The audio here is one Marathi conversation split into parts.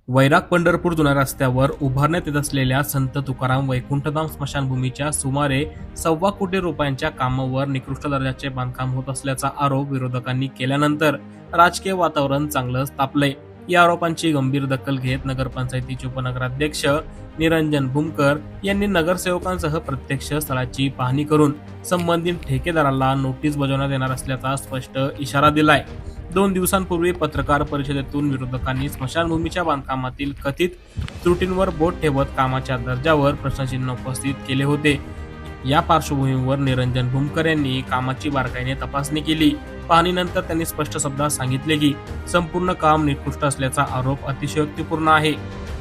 वैराग पंढरपूर जुन्या रस्त्यावर उभारण्यात येत असलेल्या संत तुकाराम वैकुंठधाम स्मशानभूमीच्या सुमारे 1.25 कोटी रुपयांच्या कामावर निकृष्ट दर्जाचे बांधकाम होत असल्याचा आरोप विरोधकांनी केल्यानंतर राजकीय वातावरण चांगलंच तापलंय। या आरोपांची गंभीर दखल घेत नगरपंचायतीचे उपनगराध्यक्ष निरंजन भूमकर यांनी नगरसेवकांसह प्रत्यक्ष स्थळाची पाहणी करून संबंधित ठेकेदाराला नोटीस बजावण्यात येणार असल्याचा स्पष्ट इशारा दिलाय। 2 दिवसांपूर्वी पत्रकार परिषदेतून विरोधकांनी स्मशानभूमीच्या बांधकामातील कथित त्रुटींवर बोट ठेवत कामाच्या दर्जावर प्रश्नचिन्ह उपस्थित केले होते। या पार्श्वभूमीवर निरंजन भूमकर यांनी कामाची बारकाईने तपासणी केली। पाहणीनंतर त्यांनी स्पष्ट शब्दात सांगितले की संपूर्ण काम निकृष्ट असल्याचा आरोप अतिशयोक्तीपूर्ण आहे।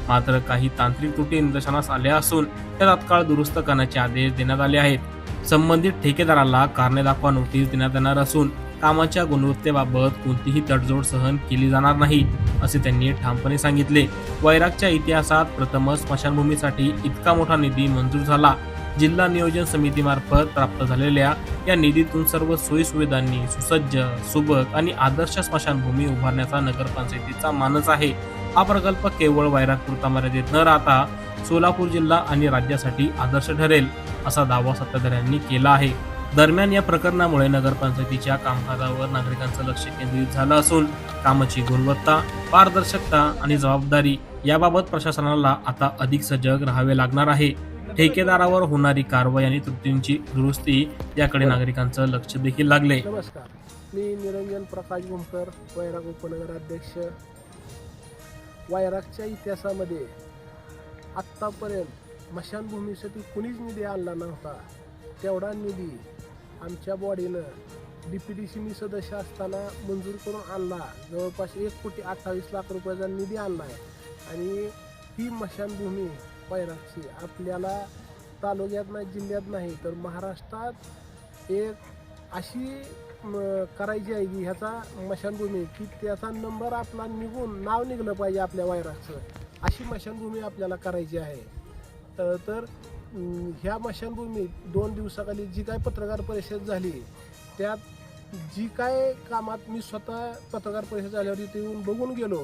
मात्र काही तांत्रिक त्रुटी निदर्शनास आल्या असून त्या तात्काळ दुरुस्त करण्याचे आदेश देण्यात आले आहेत। संबंधित ठेकेदाराला कारणे दाखवा नोटीस देण्यात येणार असून कामाच्या गुणवत्तेबाबत कोणतीही तडजोड सहन केली जाणार नाही, असे त्यांनी ठामपणे सांगितले। वैरागच्या इतिहासात प्रथमच स्मशानभूमीसाठी इतका मोठा निधी मंजूर झाला। जिल्हा नियोजन समितीमार्फत प्राप्त झालेल्या या निधीतून सर्व सोयीसुविधांनी सुसज्ज, सुबक आणि आदर्श स्मशानभूमी उभारण्याचा नगरपंचायतीचा मानस आहे। हा प्रकल्प केवळ वैरागपुरता मर्यादित न राहता सोलापूर जिल्हा आणि राज्यासाठी आदर्श ठरेल, असा दावा सत्ताधाऱ्यांनी केला आहे। दरम्यान या प्रकरणामुळे नगरपंचायतीच्या कामकाजावर नागरिकांचं लक्ष केंद्रित झालं असून कामाची गुणवत्ता, पारदर्शकता आणि जबाबदारी याबाबत प्रशासनाला आता अधिक सजग राहावे लागणार आहे। ठेकेदारावर होणारी कारवाई आणि त्रुटींची दुरुस्ती याकडे नागरिकांचं लक्ष देखील लागले। नमस्कार, मी निरंजन प्रकाश भूमकर, वैराग उपनगराध्यक्ष। वैरागच्या इतिहासामध्ये आत्तापर्यंत स्मशानभूमीसाठी कुणीच निधी आणला नव्हता। तेवढा निधी आमच्या बॉडीनं DPDC मी सदस्य असताना मंजूर करून आणला। जवळपास 1,28,00,000 रुपयाचा निधी आणला आहे आणि ही स्मशानभूमी वैरागची आपल्याला तालुक्यात नाही, जिल्ह्यात नाही तर महाराष्ट्रात एक अशी करायची आहे की ह्याचा स्मशानभूमी की त्याचा नंबर आपला निघून नाव निघलं पाहिजे आपल्या वैरागचं, अशी स्मशानभूमी आपल्याला करायची आहे। तर ह्या स्मशानभूमीत 2 दिवसाखाली जी काय पत्रकार परिषद झाली त्यात जी काय कामात मी स्वतः पत्रकार परिषद झाल्यावर इथे येऊन बघून गेलो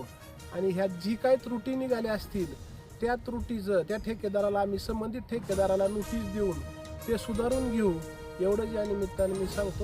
आणि ह्या जी काय त्रुटी निघाल्या असतील त्या त्रुटीचं त्या ठेकेदाराला आम्ही संबंधित ठेकेदाराला नोटीस देऊन ते सुधारून घेऊ, एवढंच या निमित्ताने मी सांगतो।